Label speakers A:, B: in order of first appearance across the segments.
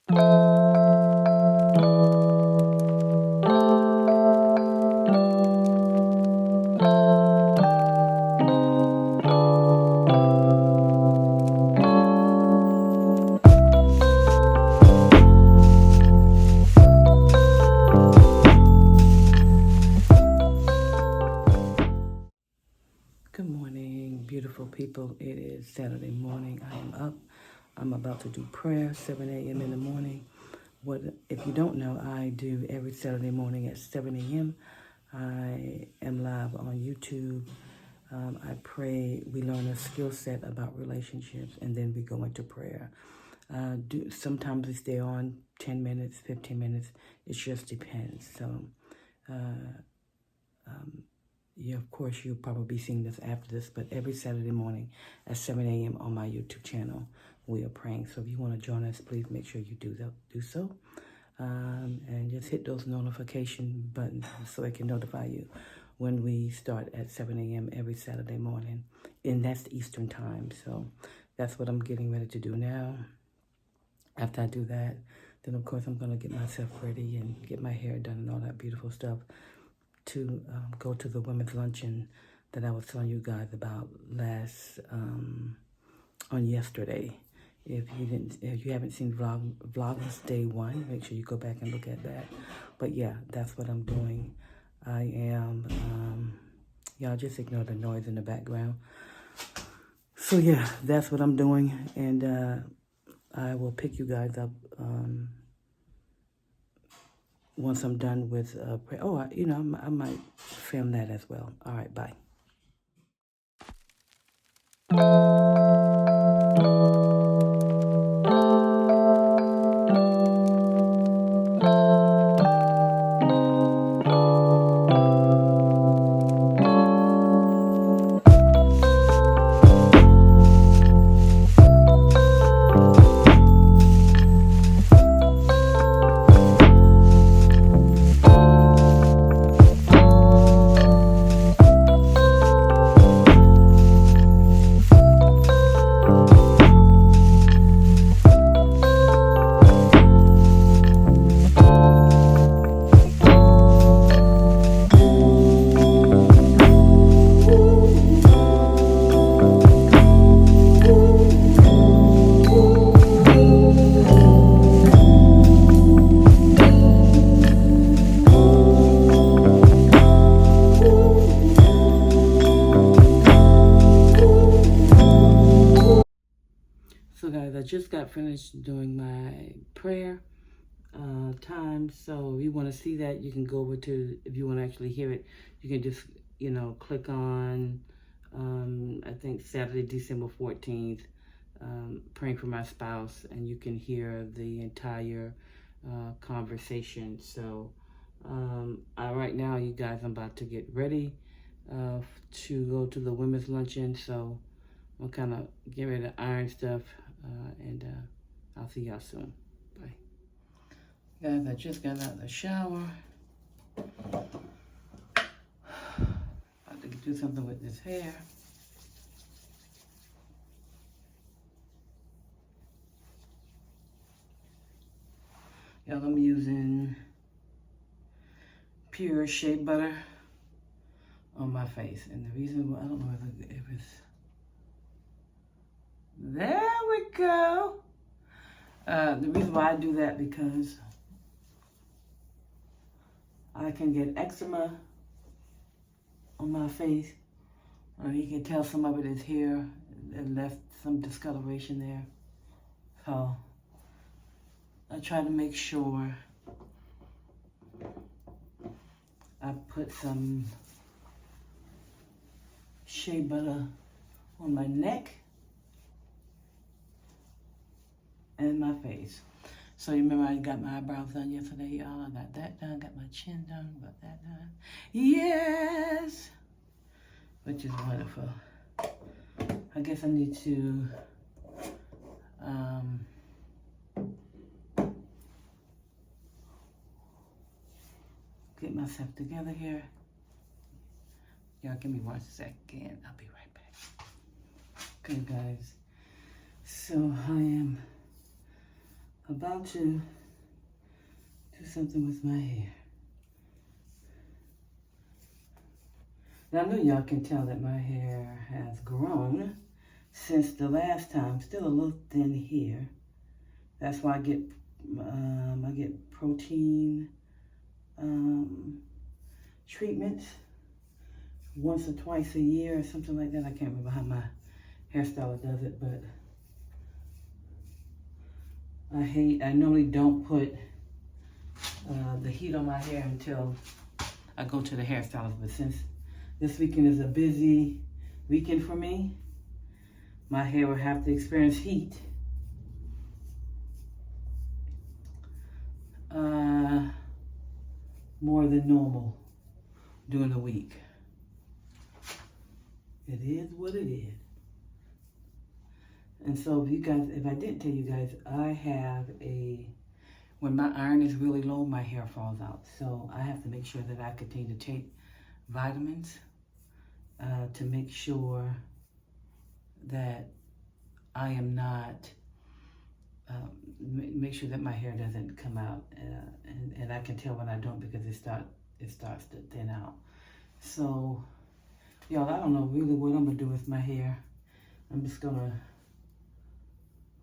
A: Good morning, beautiful people. It is Saturday morning. I am up. I'm about to do prayer, 7 a.m. in the morning. What if you don't know, I do every Saturday morning at 7 a.m. I am live on YouTube. I pray, we learn a skill set about relationships, and then we go into prayer. Sometimes we stay on 10 minutes, 15 minutes. It just depends. So, yeah, of course, you'll probably be seeing this after this, but every Saturday morning at 7 a.m. on my YouTube channel, we are praying. So if you want to join us, please make sure you do so. And just hit those notification buttons so it can notify you when we start at 7 a.m. every Saturday morning. And that's Eastern time. So that's what I'm getting ready to do now. After I do that, then of course I'm going to get myself ready and get my hair done and all that beautiful stuff to go to the women's luncheon that I was telling you guys about on yesterday. If you haven't seen Vlogmas Day 1, make sure you go back and look at that. But yeah, that's what I'm doing. I am, y'all just ignore the noise in the background. So yeah, that's what I'm doing, and I will pick you guys up once I'm done with prayer. Oh, I might film that as well. All right, bye. So guys, I just got finished doing my prayer time. So if you want to see that, you can go over to, if you want to actually hear it, you can just, click on, I think Saturday, December 14th, praying for my spouse, and you can hear the entire conversation. So right now, you guys, I'm about to get ready to go to the women's luncheon. So I'm kind of getting ready to iron stuff, and I'll see y'all soon. Bye. Guys, I just got out of the shower. About to do something with this hair. Y'all, I'm using pure shea butter on my face. And the reason why, I don't know if it's, there we go. The reason why I do that, because I can get eczema on my face. You can tell some of it is here. It left some discoloration there. So I try to make sure I put some shea butter on my neck and my face. So you remember I got my eyebrows done yesterday, y'all. I got that done, got my chin done, got that done. Yes! Which is wonderful. I guess I need to get myself together here. Y'all give me 1 second. I'll be right back. Okay, guys. So I am about to do something with my hair. Now I know y'all can tell that my hair has grown since the last time. Still a little thin here. That's why I get protein treatments once or twice a year or something like that. I can't remember how my hairstylist does it, but I normally don't put the heat on my hair until I go to the hairstylist, but since this weekend is a busy weekend for me, my hair will have to experience heat more than normal during the week. It is what it is. And so if I didn't tell you guys, I have when my iron is really low, my hair falls out. So I have to make sure that I continue to take vitamins to make sure that I am not, make sure that my hair doesn't come out. And I can tell when I don't because it starts to thin out. So, y'all, I don't know really what I'm gonna do with my hair. I'm just gonna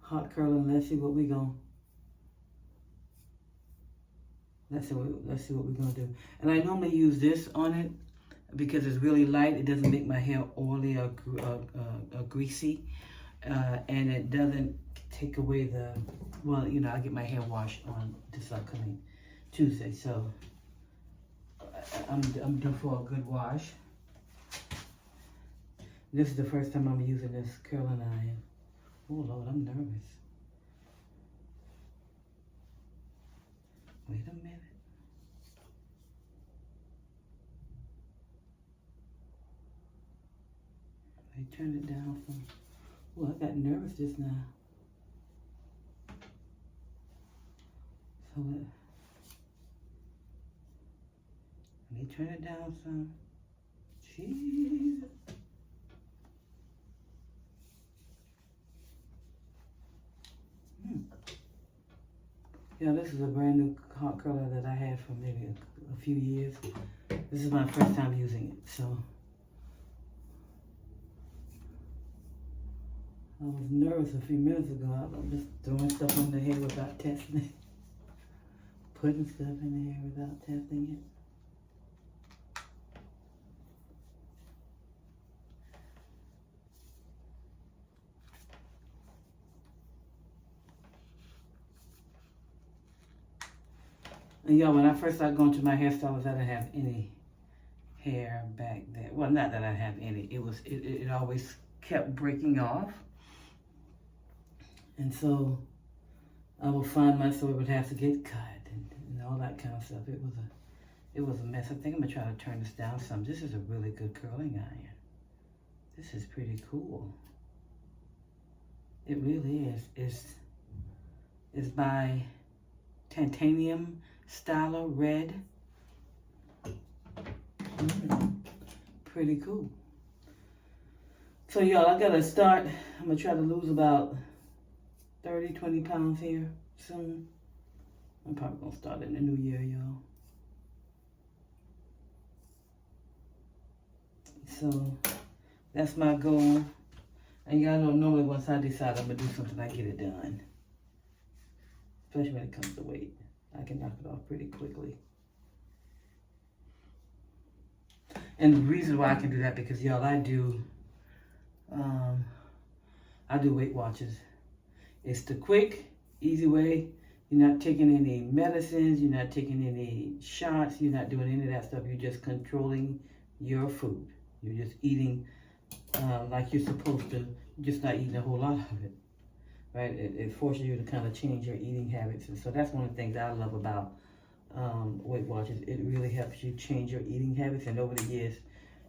A: hot curl and let's see what we're gonna do. And I normally use this on it because it's really light. It doesn't make my hair oily or greasy, and it doesn't take away well, you know, I get my hair washed on this upcoming Tuesday, so I'm due for a good wash. This is the first time I'm using this curling iron. Oh Lord, I'm nervous. Wait a minute. I turned it down from, oh, I got nervous just now. So let me turn it down some. Jesus. Yeah, this is a brand new hot curler that I had for maybe a few years. This is my first time using it, so I was nervous a few minutes ago. I was just throwing stuff on the hair without testing it. Putting stuff in the hair without testing it. And y'all, when I first started going to my hairstylist, I didn't have any hair back there. Well, not that I have any. It always kept breaking off. And so I would find myself it would have to get cut and all that kind of stuff. It was a mess. I think I'm gonna try to turn this down some. This is a really good curling iron. This is pretty cool. It really is. It's by Titanium Styler Red. Pretty cool. So y'all, I gotta start. I'm gonna try to lose about 30, 20 pounds here soon. I'm probably gonna start in the new year, y'all. So that's my goal. And y'all know normally once I decide I'm gonna do something, I get it done. Especially when it comes to weight. I can knock it off pretty quickly. And the reason why I can do that, because y'all, I do Weight Watchers. It's the quick, easy way. You're not taking any medicines, you're not taking any shots, you're not doing any of that stuff. You're just controlling your food. You're just eating like you're supposed to, you're just not eating a whole lot of it. Right? It forces you to kind of change your eating habits. And so that's one of the things I love about Weight Watchers. It really helps you change your eating habits. And over the years,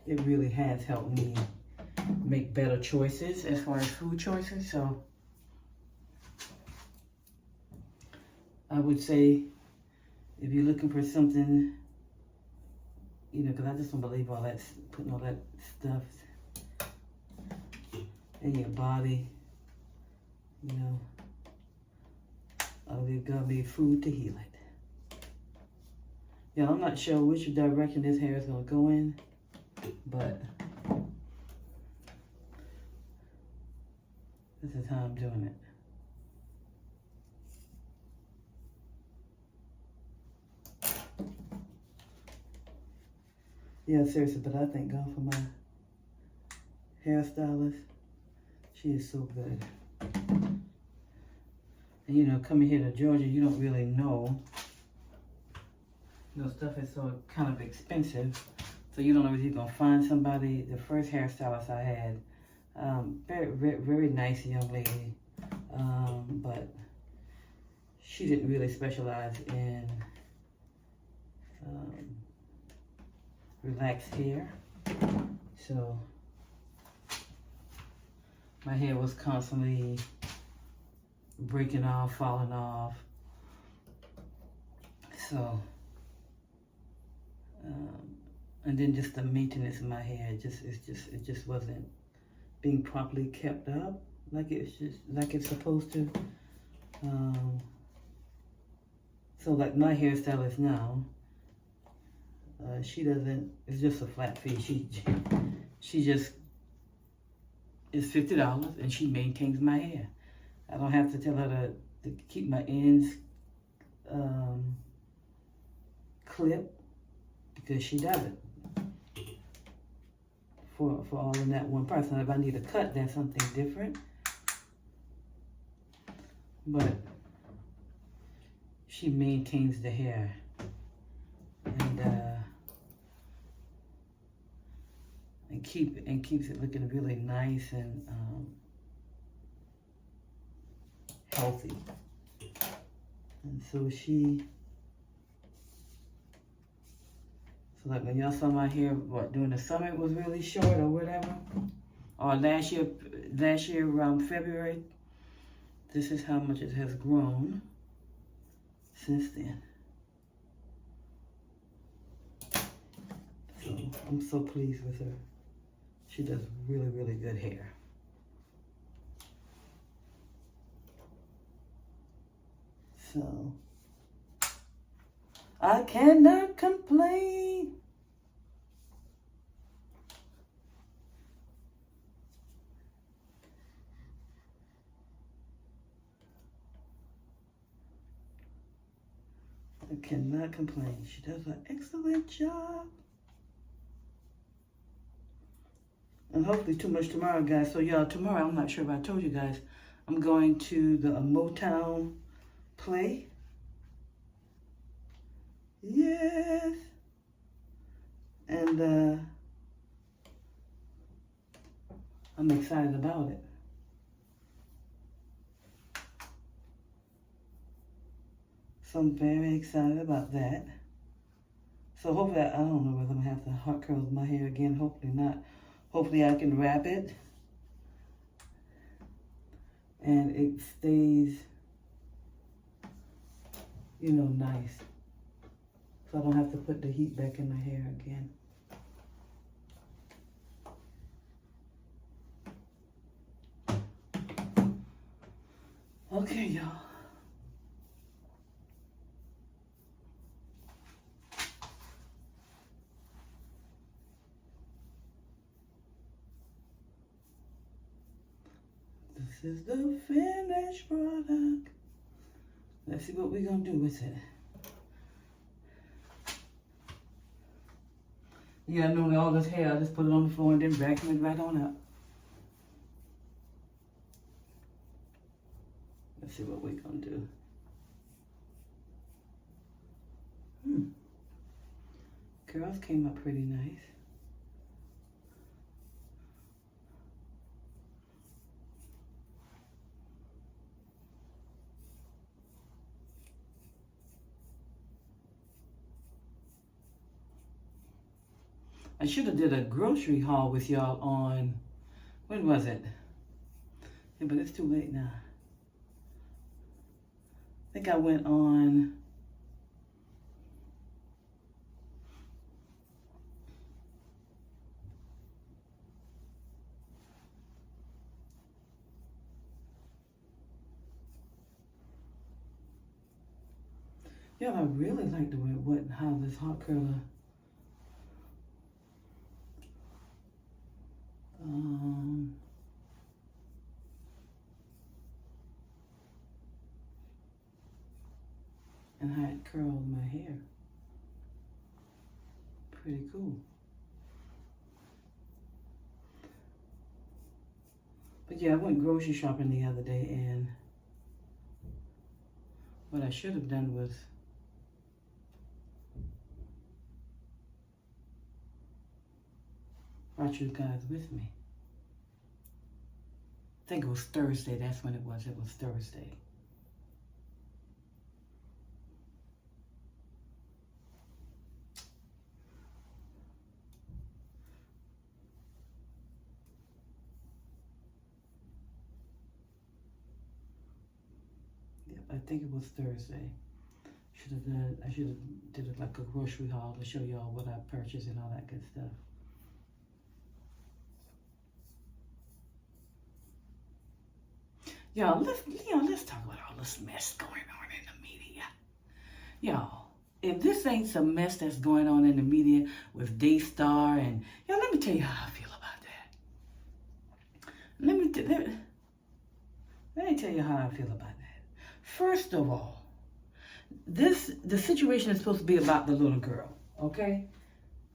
A: it really has helped me make better choices as far as food choices. So I would say if you're looking for something, you know, because I just don't believe all that, putting all that stuff in your body. You know, There's gonna be food to heal it. Yeah, I'm not sure which direction this hair is gonna go in, but this is how I'm doing it. Yeah, seriously, but I thank God for my hairstylist. She is so good. And you know, coming here to Georgia, you don't really know. You know, stuff is so kind of expensive. So you don't know if you're going to find somebody. The first hairstylist I had, very nice young lady. But she didn't really specialize in relaxed hair. So my hair was constantly breaking off, falling off. So, and then just the maintenance of my hair, it just wasn't being properly kept up like it's supposed to. So like my hairstylist now, she doesn't. It's just a flat fee. She just is $50 and she maintains my hair. I don't have to tell her to keep my ends clipped because she does it for all in that one price. Now if I need a cut, that's something different. But she maintains the hair and keeps it looking really nice and healthy. And so like when y'all saw my hair, during the summer it was really short or whatever, or last year around February, this is how much it has grown since then. So I'm so pleased with her. She does really, really good hair. So I cannot complain. I cannot complain. She does an excellent job. And hopefully too much tomorrow, guys. So y'all, tomorrow, I'm not sure if I told you guys, I'm going to the Motown play. Yes. And I'm excited about it. So I'm very excited about that. So hopefully, I don't know whether I'm gonna have to hot curl my hair again. Hopefully not. Hopefully I can wrap it and it stays, you know, nice. So I don't have to put the heat back in my hair again. Okay, y'all. This is the finished product. Let's see what we're gonna do with it. Yeah, normally all this hair, I just put it on the floor and then vacuum it right on up. Let's see what we're gonna do. Curls came up pretty nice. I should have did a grocery haul with y'all on, when was it? Yeah, but it's too late now. I think I went on, Yeah, I really like the way how this hot curler and how it curls my hair. Pretty cool. But yeah, I went grocery shopping the other day, and what I should have done was brought you guys with me. I think it was Thursday. That's when it was. It was Thursday. Yep, I think it was Thursday. I should have did it like a grocery haul to show y'all what I purchased and all that good stuff. Y'all, let's talk about all this mess going on in the media. Y'all, if this ain't some mess that's going on in the media with Daystar and y'all, let me tell you how I feel about that. Let me tell you how I feel about that. First of all, the situation is supposed to be about the little girl, okay?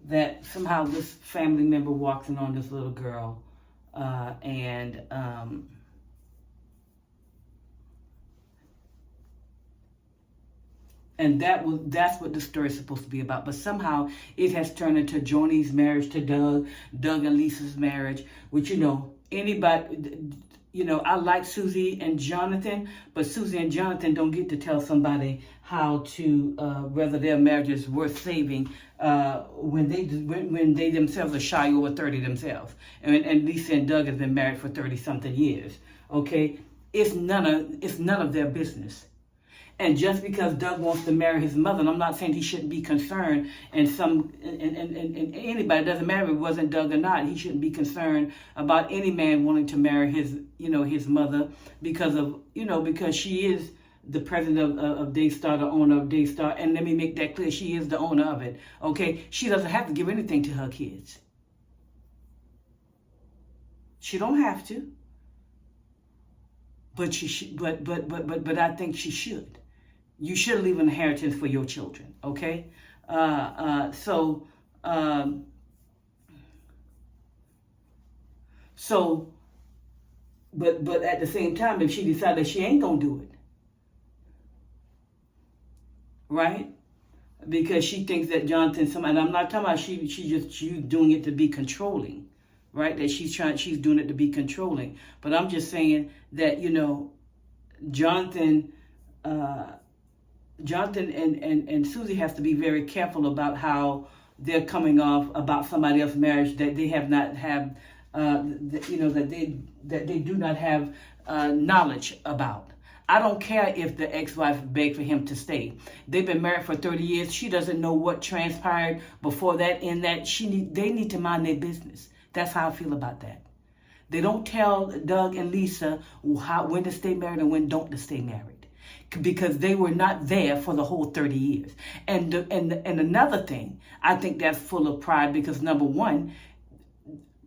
A: That somehow this family member walks in on this little girl, and that's what the story is supposed to be about. But somehow it has turned into Joni's marriage to Doug and Lisa's marriage, which, anybody, I like Suzy and Jonathan, but Suzy and Jonathan don't get to tell somebody how to, whether their marriage is worth saving, when they themselves are shy over 30 themselves. And Lisa and Doug have been married for 30-something years, okay? It's none of their business. And just because Doug wants to marry his mother, and I'm not saying he shouldn't be concerned, and anybody, doesn't matter if it wasn't Doug or not, he shouldn't be concerned about any man wanting to marry his mother because she is the president of Daystar, the owner of Daystar, and let me make that clear, she is the owner of it, okay? She doesn't have to give anything to her kids. She don't have to, but but I think she should. You should leave an inheritance for your children, okay? But at the same time, if she decided she ain't gonna do it, right? Because she thinks that Jonathan's somebody, and I'm not talking about she's doing it to be controlling, right? That she's doing it to be controlling. But I'm just saying that, Jonathan and Suzy have to be very careful about how they're coming off about somebody else's marriage that they have not have, that they do not have knowledge about. I don't care if the ex-wife begged for him to stay. They've been married for 30 years. She doesn't know what transpired before that. In that they need to mind their business. That's how I feel about that. They don't tell Doug and Lisa when to stay married and when don't to stay married, because they were not there for the whole 30 years. And another thing, I think that's full of pride because, number one,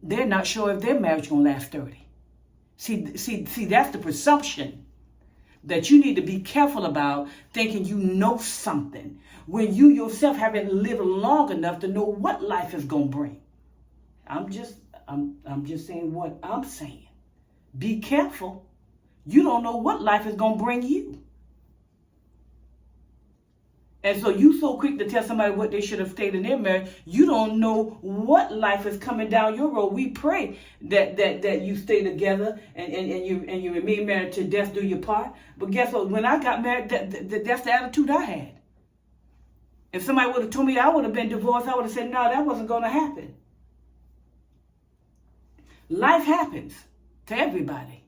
A: they're not sure if their marriage gonna last 30. See, that's the presumption that you need to be careful about, thinking you know something when you yourself haven't lived long enough to know what life is gonna bring. I'm just saying what I'm saying. Be careful. You don't know what life is gonna bring you. And so you so quick to tell somebody what they should have stayed in their marriage, you don't know what life is coming down your road. We pray that you stay together and you remain married to death do your part. But guess what? When I got married, that's the attitude I had. If somebody would have told me I would have been divorced, I would have said, no, that wasn't going to happen. Life happens to everybody.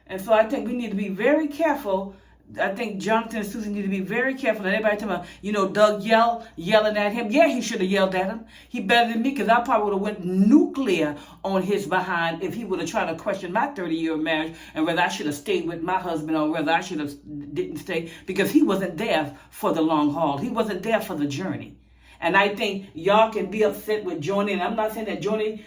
A: And so I think we need to be very careful I think Jonathan and Suzy need to be very careful. And everybody talking about, you know, Doug yelling at him. Yeah, he should have yelled at him. He better than me, because I probably would have went nuclear on his behind if he would have tried to question my 30-year marriage and whether I should have stayed with my husband or whether I should have didn't stay, because he wasn't there for the long haul. He wasn't there for the journey. And I think y'all can be upset with Joni, and I'm not saying that Joni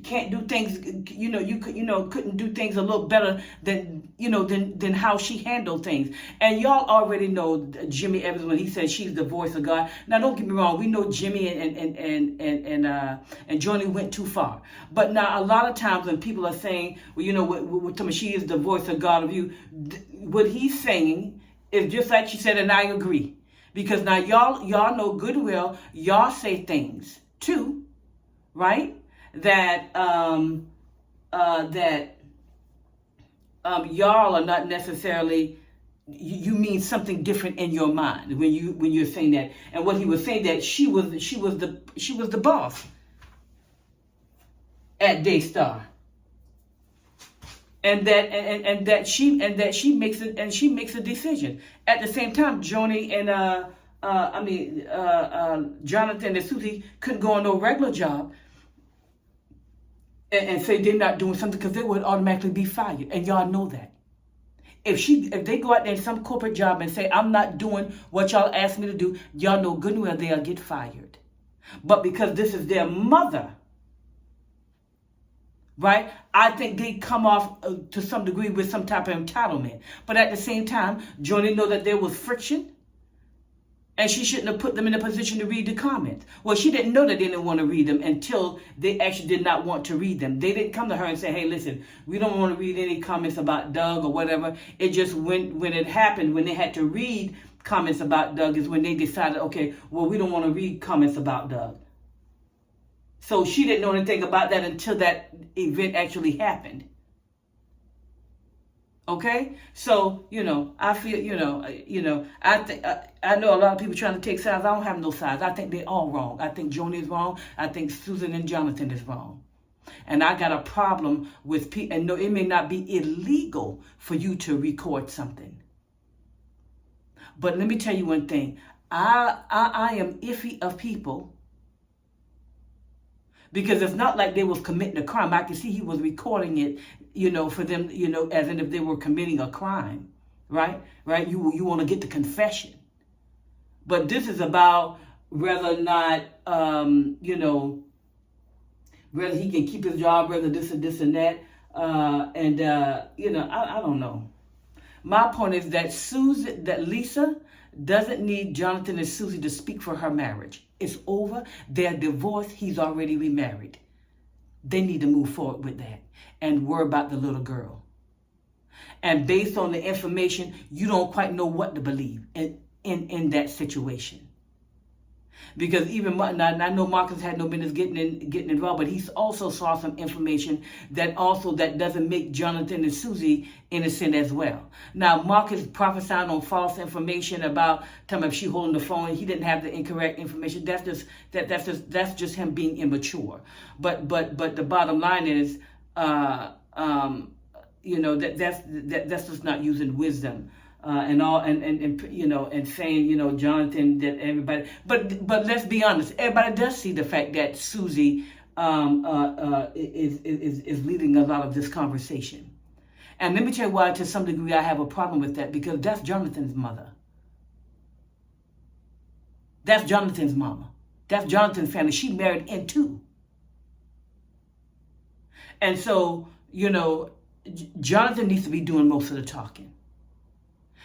A: can't do things, couldn't do things a little better than how she handled things. And y'all already know Jimmy Evans when he says she's the voice of God. Now, don't get me wrong, we know Jimmy and Joni went too far. But now a lot of times when people are saying, well, she is the voice of God of you, what he's saying is just like she said, and I agree. Because now y'all know good well, y'all say things too, right? That y'all are not necessarily, you mean something different in your mind when you're saying that. And what he was saying, that she was the boss at Daystar. And that she makes it, and she makes a decision. At the same time, Joni and Jonathan and Suzy couldn't go on no regular job and say they're not doing something, because they would automatically be fired, and y'all know that. If they go out there in some corporate job and say, I'm not doing what y'all asked me to do, y'all know good and well they'll get fired. But because this is their mother, right? I think they come off to some degree with some type of entitlement. But at the same time, Joni know that there was friction, and she shouldn't have put them in a position to read the comments. Well, she didn't know that they didn't want to read them until they actually did not want to read them. They didn't come to her and say, hey, listen, we don't want to read any comments about Doug or whatever. It just when it happened, when they had to read comments about Doug, is when they decided, okay, well, we don't want to read comments about Doug. So she didn't know anything about that until that event actually happened. Okay? So, I feel, I know a lot of people trying to take sides. I don't have no sides. I think they're all wrong. I think Joni is wrong. I think Susan and Jonathan is wrong. And I got a problem with people. And no, it may not be illegal for you to record something. But let me tell you one thing. I am iffy of people, because it's not like they was committing a crime. I can see he was recording it, for them, as in if they were committing a crime, right? Right? You want to get the confession. But this is about whether or not, whether he can keep his job, whether this and this and that. I don't know. My point is that Lisa doesn't need Jonathan and Suzy to speak for her marriage. It's over. They're divorced. He's already remarried. They need to move forward with that and worry about the little girl. And based on the information, you don't quite know what to believe in that situation. Because even I know Marcus had no business getting involved, but he also saw some information that doesn't make Jonathan and Suzy innocent as well. Now Marcus prophesying on false information about telling him if she holding the phone, he didn't have the incorrect information. That's just him being immature. But the bottom line is, that's just not using wisdom. And saying, Jonathan, that everybody, but let's be honest, everybody does see the fact that Suzy is leading a lot of this conversation. And let me tell you why, to some degree, I have a problem with that, because that's Jonathan's mother. That's Jonathan's mama. That's Jonathan's family. She married into. And so, Jonathan needs to be doing most of the talking.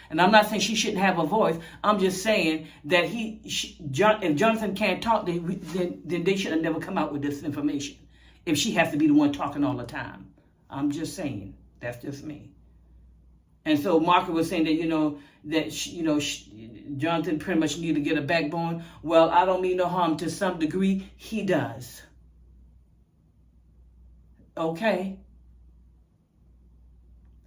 A: And I'm not saying she shouldn't have a voice. I'm just saying that if Jonathan can't talk, then they should have never come out with this information. If she has to be the one talking all the time. I'm just saying. That's just me. And so Margaret was saying that, Jonathan pretty much need to get a backbone. Well, I don't mean no harm. To some degree, he does. Okay.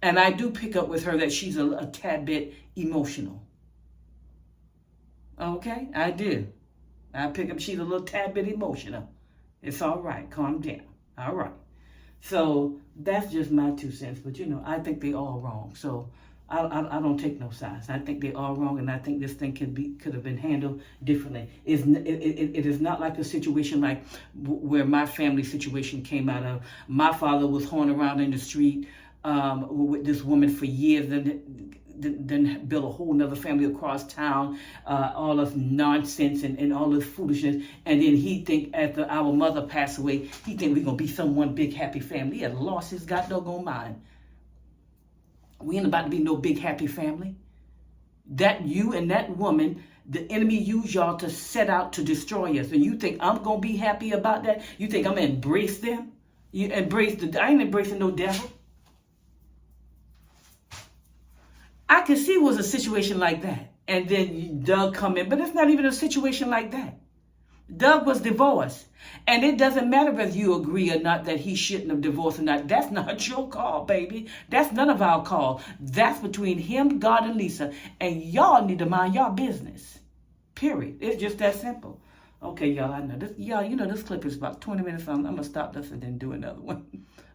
A: And I do pick up with her that she's a tad bit emotional. Okay, I do. I pick up she's a little tad bit emotional. It's all right. Calm down. All right. So that's just my 2 cents. But, I think they all wrong. So I don't take no sides. I think they're all wrong, and I think this thing could have been handled differently. It is not like a situation like where my family situation came out of. My father was horning around in the street with this woman for years, and then build a whole nother family across town, all this nonsense and all this foolishness. And then he think after our mother passed away, he think we're going to be some one big happy family. He had lost his god doggone mind. We ain't about to be no big happy family. That you and that woman, the enemy used y'all to set out to destroy us. And you think I'm going to be happy about that? You think I'm going to embrace them? You embrace I ain't embracing no devil. I could see it was a situation like that. And then Doug come in, but it's not even a situation like that. Doug was divorced. And it doesn't matter whether you agree or not that he shouldn't have divorced or not. That's not your call, baby. That's none of our call. That's between him, God, and Lisa. And y'all need to mind your business. Period. It's just that simple. Okay, y'all, I know this. Y'all, you know this clip is about 20 minutes long. I'm going to stop this and then do another one.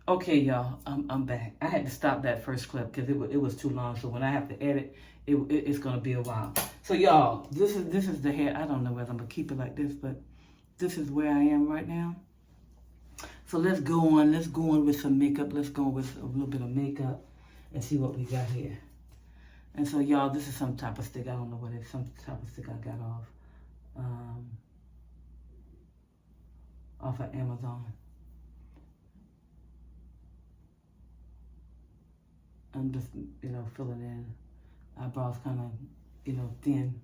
A: Okay, y'all, I'm back. I had to stop that first clip because it was too long. So when I have to edit, it's going to be a while. So, y'all, this is the hair. I don't know whether I'm going to keep it like this, but this is where I am right now. So let's go on. Let's go on with some makeup. Let's go with a little bit of makeup and see what we got here. And so, y'all, this is some type of stick. I don't know what it is. Some type of stick I got off of Amazon. I'm just, filling in. Eyebrows kind of, thin.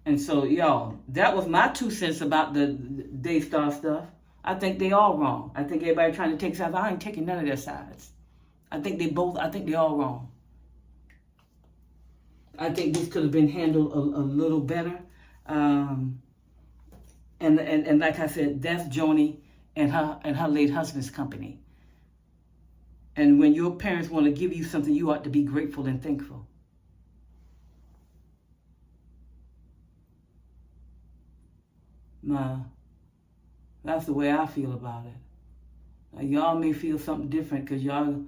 A: And so, y'all, that was my 2 cents about the Daystar stuff. I think they all wrong. I think everybody trying to take sides. I ain't taking none of their sides. I think they all wrong. I think this could have been handled a little better. And like I said, that's Joni and her late husband's company. And when your parents want to give you something, you ought to be grateful and thankful. Nah, that's the way I feel about it. Now, y'all may feel something different because y'all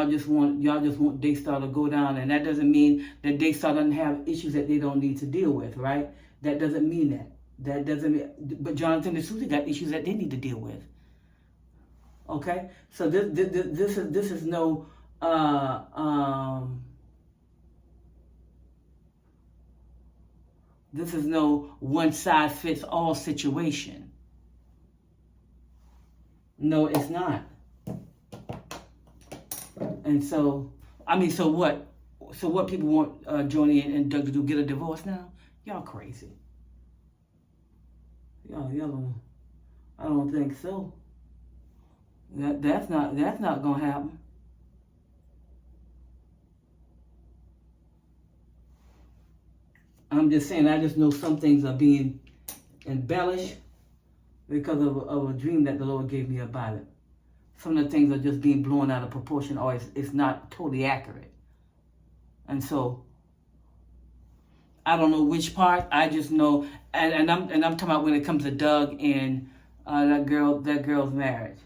A: just want Daystar to go down, and that doesn't mean that Daystar doesn't have issues that they don't need to deal with, right? That doesn't mean that. That doesn't mean, but Jonathan and Suzy got issues that they need to deal with. Okay, so this is no this is no one size fits all situation. No, it's not. And so, so what? So what people want Joni and Doug to do? Get a divorce now? Y'all crazy. Y'all, I don't think so. That's not gonna happen. I'm just saying, I just know some things are being embellished because of a dream that the Lord gave me about it. Some of the things are just being blown out of proportion, or it's not totally accurate. And so, I don't know which part. I just know, and I'm talking about when it comes to Doug and that girl's marriage.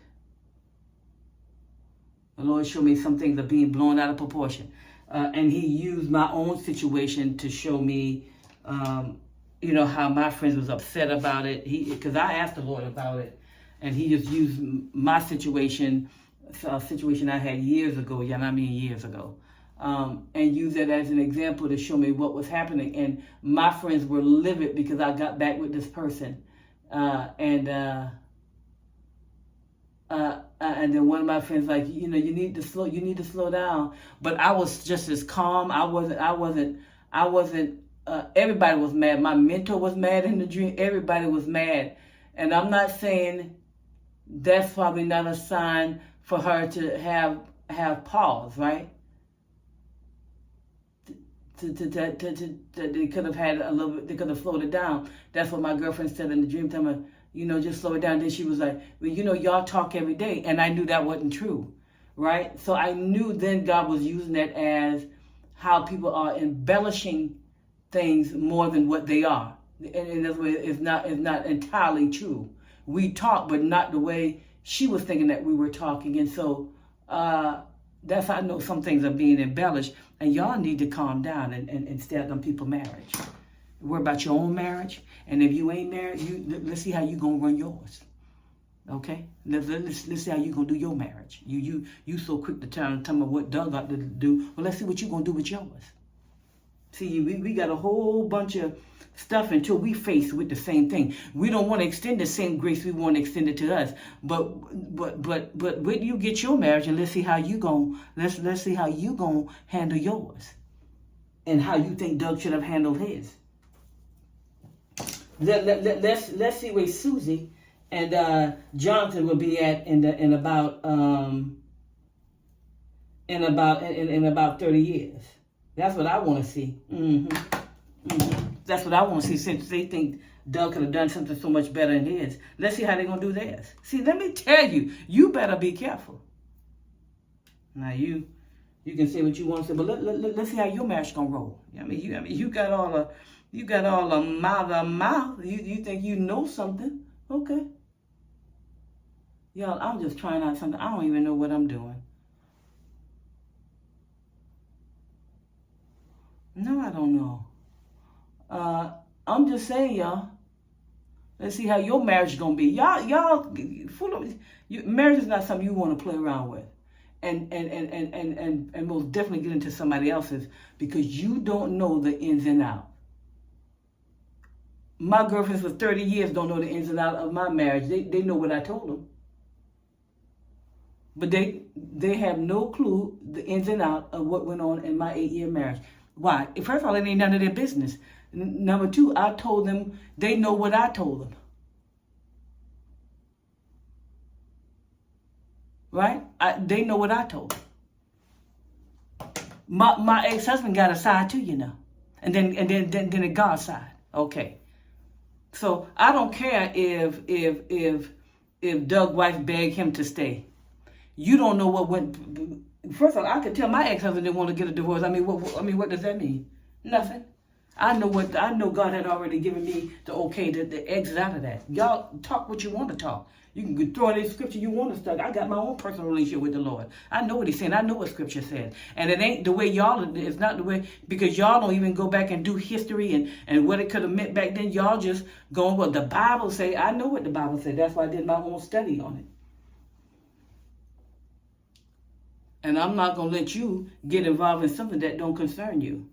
A: The Lord showed me some things are being blown out of proportion, and He used my own situation to show me, how my friends was upset about it. Because I asked the Lord about it, and He just used my situation, a situation I had years ago. Years ago. And use it as an example to show me what was happening. And my friends were livid because I got back with this person. And then one of my friends like, you need to slow down. But I was just as calm. I wasn't, everybody was mad. My mentor was mad in the dream. Everybody was mad. And I'm not saying that's probably not a sign for her to have pause, right? They could have had a little bit, they could have slowed it down. That's what my girlfriend said in the dream time, just slow it down. Then she was like, well, y'all talk every day. And I knew that wasn't true, right? So I knew then God was using that as how people are embellishing things more than what they are. And in other words, it's not entirely true. we talk, but not the way she was thinking that we were talking. And so that's how I know some things are being embellished. And y'all need to calm down and stay out on people's marriage. Worry about your own marriage. And if you ain't married, let's see how you going to run yours. Okay? Let's see how you going to do your marriage. You so quick to tell me what Doug got to do. Well, let's see what you going to do with yours. See, we got a whole bunch of stuff until we face with the same thing. We don't want to extend the same grace we want to extend it to us. But when you get your marriage, and let's see how you going to handle yours, and how you think Doug should have handled his. Let's see where Suzy and Jonathan will be at in about 30 years. That's what I want to see. That's what I want to see, since they think Doug could have done something so much better than his. Let's see how they're going to do theirs. See, let me tell you, you better be careful. Now, you can say what you want to say, but let's see how your marriage is going to roll. You got all the mouth. You think you know something. Okay. Y'all, I'm just trying out something. I don't even know what I'm doing. No, I don't know. I'm just saying, y'all. Let's see how your marriage is gonna be. Y'all, marriage is not something you want to play around with, and most definitely get into somebody else's, because you don't know the ins and outs. My girlfriends for 30 years don't know the ins and outs of my marriage. They know what I told them, but they have no clue the ins and outs of what went on in my 8-year marriage. Why? First of all, it ain't none of their business. Number two, I told them, they know what I told them. Right? They know what I told them. My ex-husband got a side too, you know. And then a God's side. Okay. So I don't care if Doug Weiss begged him to stay. You don't know what went. First of all, I could tell my ex-husband didn't want to get a divorce. What does that mean? Nothing. I know God had already given me the okay to exit out of that. Y'all talk what you want to talk. You can throw in the scripture you want to study. I got my own personal relationship with the Lord. I know what he's saying. I know what scripture says. And it ain't the way y'all, it's not the way, because y'all don't even go back and do history and what it could have meant back then. Y'all just going, well, the Bible say. I know what the Bible said. That's why I did my own study on it. And I'm not going to let you get involved in something that don't concern you.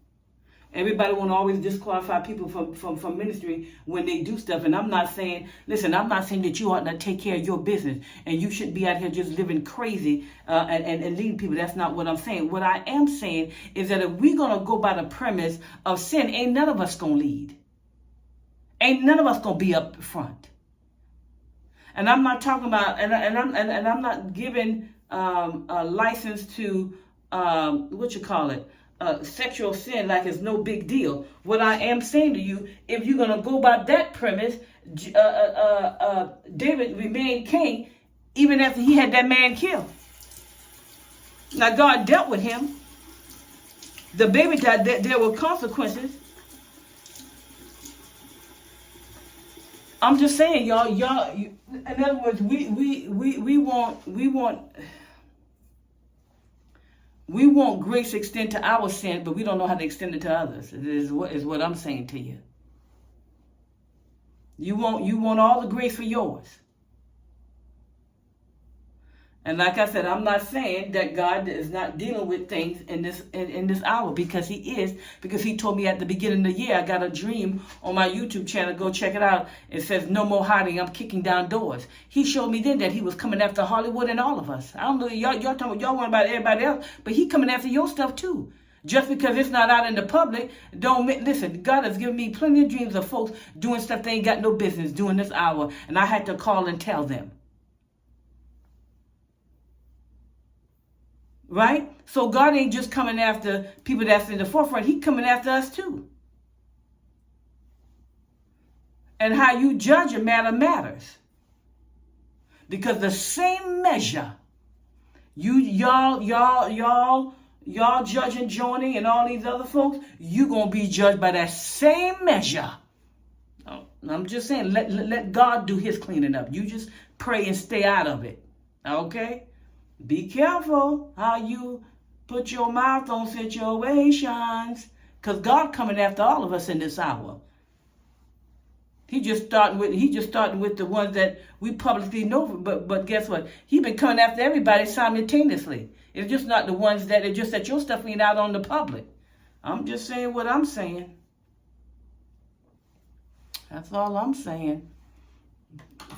A: Everybody want to always disqualify people from ministry when they do stuff. And I'm not saying that you ought not take care of your business. And you shouldn't be out here just living crazy and leading people. That's not what I'm saying. What I am saying is that if we're going to go by the premise of sin, ain't none of us going to lead. Ain't none of us going to be up front. And I'm not talking about, and I'm not giving a license to, sexual sin like it's no big deal. What I am saying to you, if you're going to go by that premise, David remained king even after he had that man killed. Now, God dealt with him. The baby died. There were consequences. I'm just saying, y'all. In other words, we want grace extend to our sin, but we don't know how to extend it to others. Is what I'm saying to you. You want all the grace for yours. And like I said, I'm not saying that God is not dealing with things in this hour, because he is. Because he told me at the beginning of the year, I got a dream on my YouTube channel. Go check it out. It says, "No more hiding. I'm kicking down doors." He showed me then that he was coming after Hollywood and all of us. I don't know, y'all talking, y'all worry about everybody else, but he coming after your stuff too. Just because it's not out in the public, listen, God has given me plenty of dreams of folks doing stuff they ain't got no business doing this hour, and I had to call and tell them. Right? So God ain't just coming after people that's in the forefront. He coming after us too. And how you judge a matter matters. Because the same measure y'all judging Joni and all these other folks, you gonna be judged by that same measure. I'm just saying, let God do his cleaning up. You just pray and stay out of it. Okay? Be careful how you put your mouth on situations. Because God coming after all of us in this hour. He just starting with the ones that we publicly know, but guess what? He been coming after everybody simultaneously. It's just not the ones that it's just that your stuff ain't out on the public. I'm just saying what I'm saying. That's all I'm saying.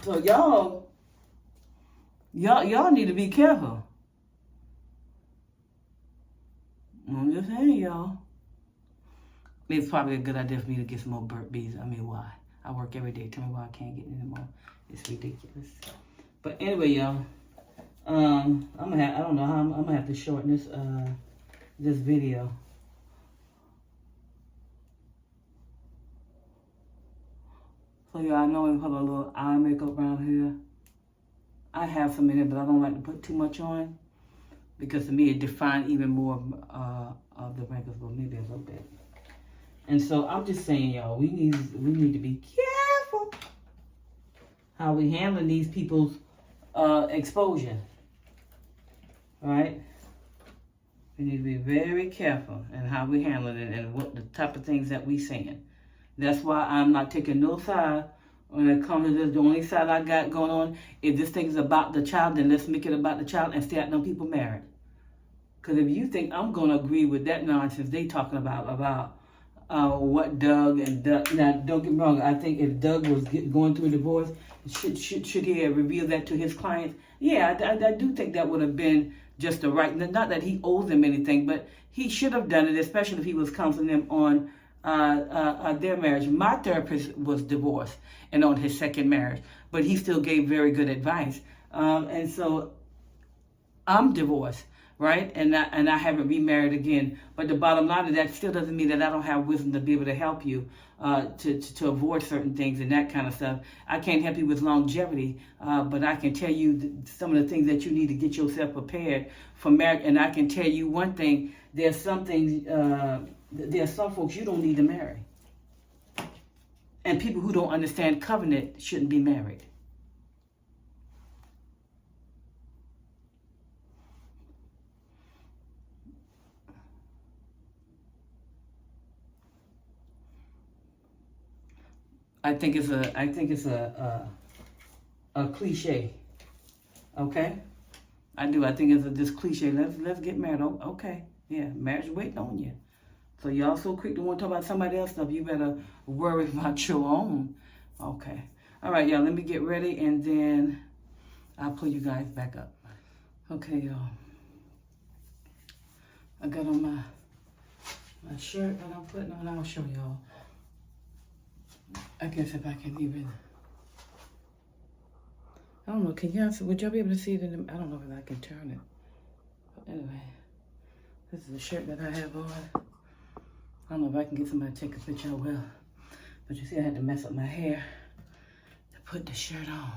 A: So y'all need to be careful. I'm just saying, y'all. It's probably a good idea for me to get some more burnt bees. I mean, why? I work every day. Tell me why I can't get any more. It's ridiculous. But anyway, y'all, I don't know how I'm gonna have to shorten this video. So y'all, I know we put a little eye makeup around here. I have some in it, but I don't like to put too much on because to me it defines even more of the wrinkles, but maybe a little bit. And so I'm just saying, y'all, we need to be careful how we handling these people's exposure. Right? We need to be very careful in how we handling it and what the type of things that we saying. That's why I'm not taking no side when it comes to this. The only side I got going on is this thing is about the child, then let's make it about the child and stay out them people married. Because if you think I'm going to agree with that nonsense they talking about what Doug and Doug, now don't get me wrong, I think if Doug was going through a divorce, should he have revealed that to his clients? Yeah, I do think that would have been just the right, not that he owes them anything, but he should have done it, especially if he was counseling them on their marriage. My therapist was divorced and on his second marriage, but he still gave very good advice. And so I'm divorced, right? And I haven't remarried again. But the bottom line of that still doesn't mean that I don't have wisdom to be able to help you to avoid certain things and that kind of stuff. I can't help you with longevity, but I can tell you some of the things that you need to get yourself prepared for marriage. And I can tell you one thing: there's some things. There are some folks you don't need to marry. And people who don't understand covenant shouldn't be married. I think it's a cliche. Okay? I do. I think it's this cliche. Let's get married. Okay. Yeah, marriage waiting on you. So y'all so quick to want to talk about somebody else's stuff, you better worry about your own. Okay. All right, y'all, let me get ready, and then I'll pull you guys back up. Okay, y'all. I got on my shirt that I'm putting on. I'll show y'all. I guess if I can even... I don't know, can y'all... Would y'all be able to see it in the... I don't know if I can turn it. But anyway, this is the shirt that I have on. I don't know if I can get somebody to take a picture, I will. But you see, I had to mess up my hair to put the shirt on.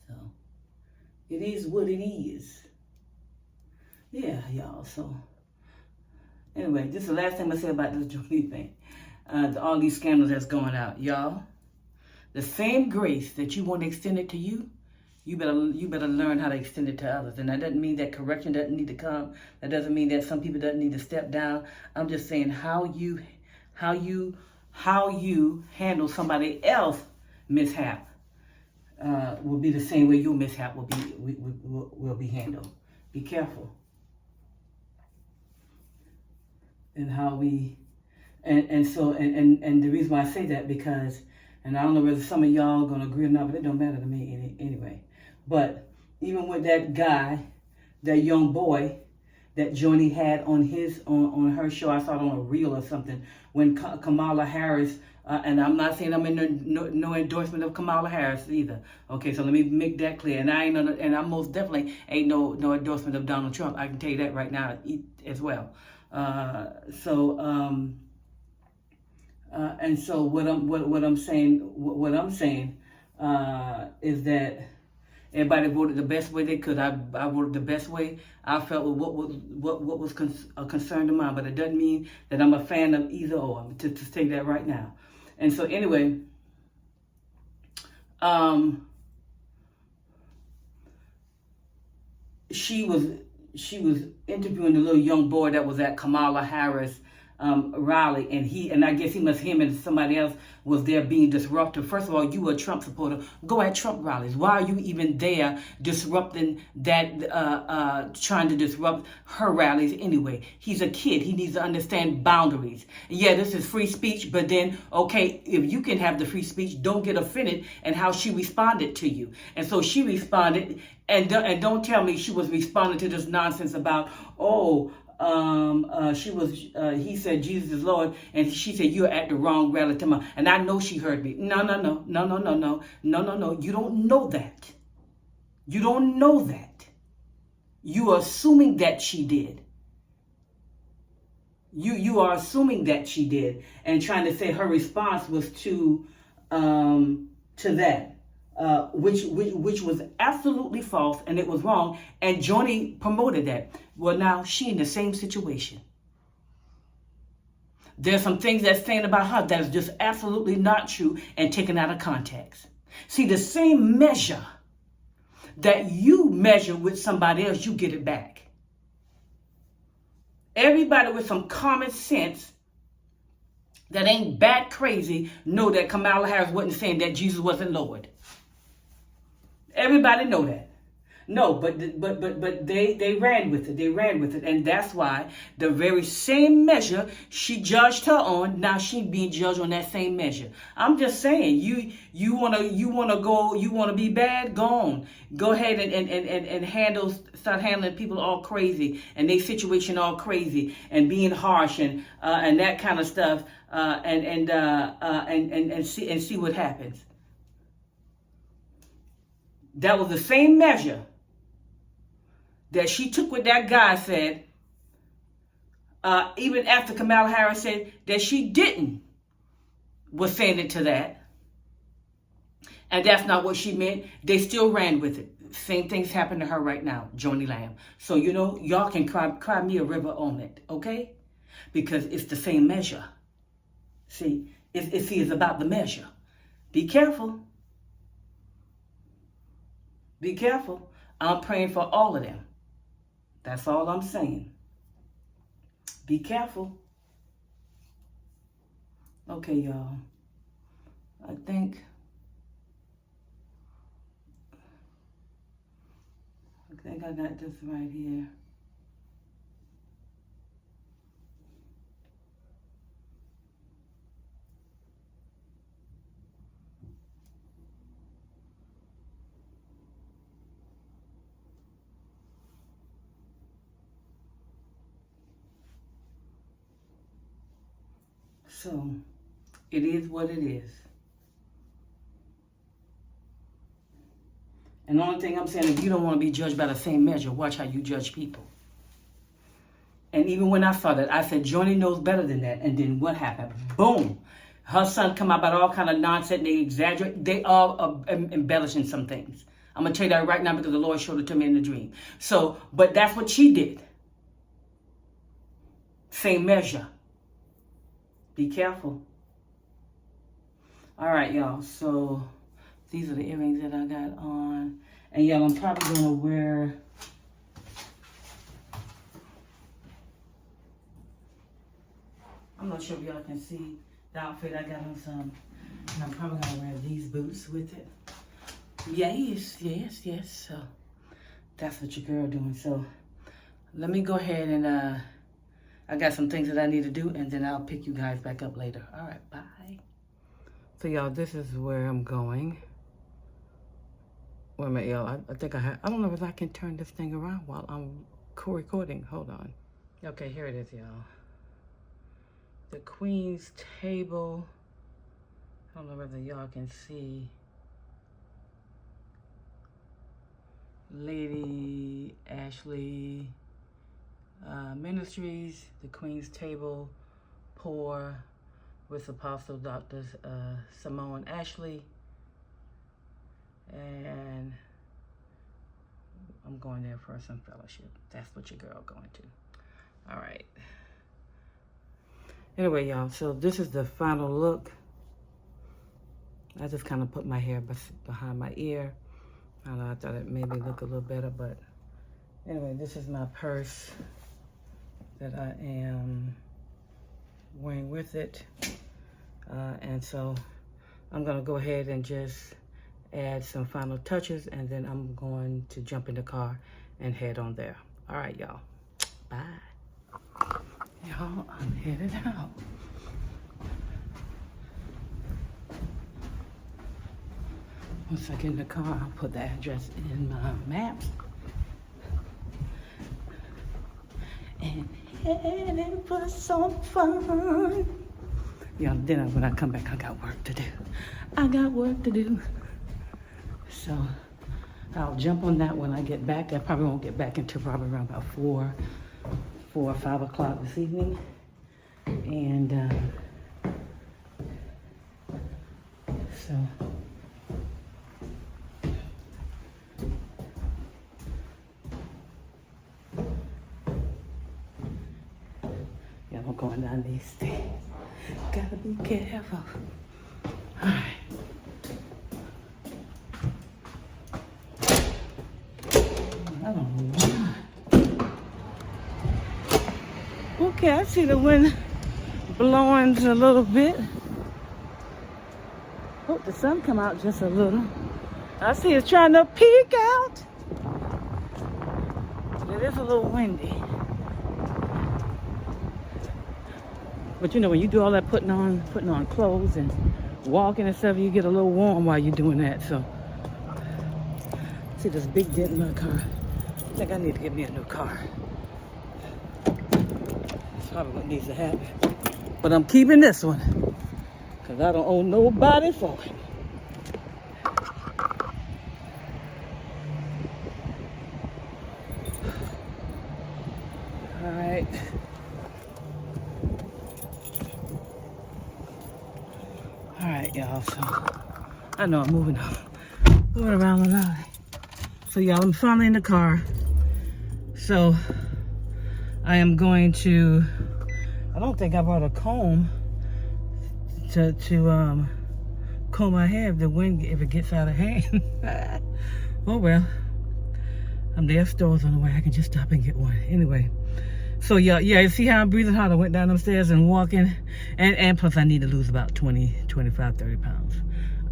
A: So, it is what it is. Yeah, y'all, so. Anyway, this is the last thing I'm going to say about this Joni thing. All these scandals that's going out. Y'all, the same grace that you want to extend it to you, you better learn how to extend it to others. And that doesn't mean that correction doesn't need to come. That doesn't mean that some people doesn't need to step down. I'm just saying how you handle somebody else mishap will be the same way your mishap will be handled. Be careful. And how we and the reason why I say that, because, and I don't know whether some of y'all are gonna agree or not, but it don't matter to me anyway. But even with that guy, that young boy that Joni had on her show, I saw it on a reel or something, when Kamala Harris, and I'm not saying I'm in no endorsement of Kamala Harris either. Okay, so let me make that clear. And I most definitely ain't no endorsement of Donald Trump. I can tell you that right now as well. And so what I'm saying is that Everybody voted the best way they could. I voted the best way I felt with what was a concern of mine. But it doesn't mean that I'm a fan of either or. To say that right now. And so anyway, she was interviewing the little young boy that was at Kamala Harris rally, and I guess him and somebody else was there being disruptive. First of all, you were a Trump supporter. Go at Trump rallies. Why are you even there disrupting that, trying to disrupt her rallies anyway? He's a kid. He needs to understand boundaries. Yeah, this is free speech, but then, okay, if you can have the free speech, don't get offended and how she responded to you. And so she responded, and don't tell me she was responding to this nonsense about, he said Jesus is Lord, and she said you're at the wrong rally. And I know she heard me. No. You don't know that. You don't know that. You are assuming that she did. You are assuming that she did, and trying to say her response was to that. Which was absolutely false, and it was wrong, and Joni promoted that. Well, now she in the same situation. There's some things that's saying about her that is just absolutely not true and taken out of context. See, the same measure that you measure with somebody else, you get it back. Everybody with some common sense that ain't bat crazy know that Kamala Harris wasn't saying that Jesus wasn't Lord. Everybody know that. No, but they ran with it. They ran with it, and that's why the very same measure she judged her on, now she being judged on that same measure. I'm just saying, you wanna be bad, go on, go ahead and start handling people all crazy and their situation all crazy and being harsh and that kind of stuff, and see what happens. That was the same measure that she took what that guy said, even after Kamala Harris said that she didn't, was saying it to that. And that's not what she meant. They still ran with it. Same things happen to her right now, Joni Lamb. So, y'all can cry me a river on it, okay? Because it's the same measure. See, it's about the measure. Be careful. Be careful. I'm praying for all of them. That's all I'm saying. Be careful. Okay, y'all. I think I got this right here. So, it is what it is. And the only thing I'm saying, if you don't want to be judged by the same measure, watch how you judge people. And even when I saw that, I said, Joni knows better than that. And then what happened? Boom. Her son come out about all kind of nonsense. They exaggerate. They are embellishing some things. I'm going to tell you that right now because the Lord showed it to me in the dream. So, but that's what she did. Same measure. Be careful. All right, y'all. So these are the earrings that I got on. And y'all, I'm probably going to wear... I'm not sure if y'all can see the outfit I got on some. And I'm probably going to wear these boots with it. Yes. So that's what your girl doing. So let me go ahead and... I got some things that I need to do, and then I'll pick you guys back up later. All right, bye. So, y'all, this is where I'm going. Wait a minute, y'all. I think I don't know if I can turn this thing around while I'm recording. Hold on. Okay, here it is, y'all. The Queen's table. I don't know whether y'all can see. Lady Ashley... Ministries, the Queen's Table, pour with Apostle Dr. Simone Ashley, and I'm going there for some fellowship. That's what your girl going to. All right. Anyway, y'all, so this is the final look. I just kind of put my hair behind my ear. I don't know, I thought it made me look a little better, but anyway, this is my purse that I am wearing with it. And so I'm gonna go ahead and just add some final touches, and then I'm going to jump in the car and head on there. All right, y'all, bye. Y'all, I'm headed out. Once I get in the car, I'll put the address in my maps. And heading for some fun. Y'all, then when I come back, I got work to do. I got work to do. So I'll jump on that when I get back. I probably won't get back until probably around about 4 or 5 o'clock this evening. And so yeah, I'm going down these stairs. Gotta be careful. All right. I don't know why. Okay, I see the wind blowing a little bit. Hope the sun come out just a little. I see it's trying to peek out. It is a little windy. But you know, when you do all that putting on clothes and walking and stuff, you get a little warm while you're doing that. So, see this big dent in my car. I think I need to get me a new car. That's probably what needs to happen. But I'm keeping this one, because I don't owe nobody for it. All right. All right, y'all, so I know I'm moving around a lot. So y'all, I'm finally in the car. So I am going to, I don't think I brought a comb to comb my hair if it gets out of hand. Oh well, there are stores on the way. I can just stop and get one. Anyway, so yeah, you see how I'm breathing hard? I went down them stairs and walking, and plus I need to lose about 20, 25, 30 pounds.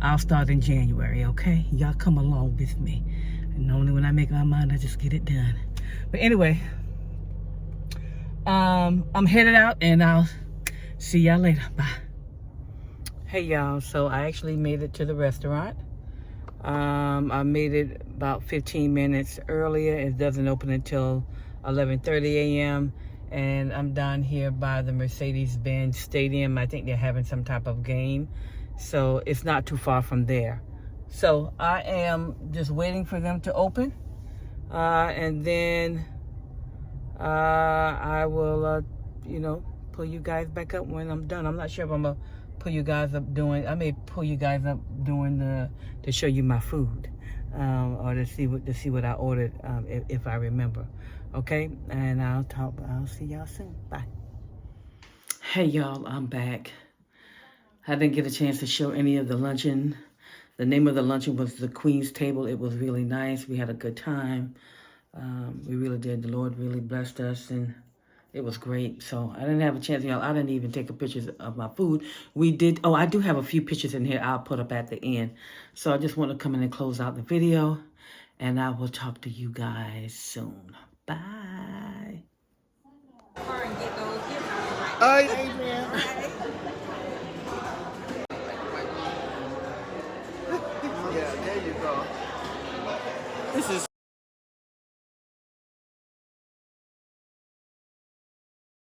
A: I'll start in January, okay? Y'all come along with me. And only when I make my mind, I just get it done. But anyway, I'm headed out, and I'll see y'all later. Bye. Hey y'all, so I actually made it to the restaurant. I made it about 15 minutes earlier. It doesn't open until 11:30 a.m. and I'm down here by the Mercedes-Benz Stadium. I think they're having some type of game, so it's not too far from there. So I am just waiting for them to open, and then I will, you know, pull you guys back up when I'm done. I'm not sure if I'm gonna pull you guys up doing. I may pull you guys up doing to show you my food, or to see what I ordered, if I remember. Okay, and I'll see y'all soon. Bye. Hey y'all, I'm back. I didn't get a chance to show any of the luncheon. The name of the luncheon was the Queen's Table. It was really nice. We had a good time. We really did. The Lord really blessed us, and it was great. So I didn't have a chance, y'all. I didn't even take a picture of my food. We did. Oh, I do have a few pictures in here I'll put up at the end. So I just want to come in and close out the video, and I will talk to you guys soon. Bye.
B: Amen. Yeah, there you go. This is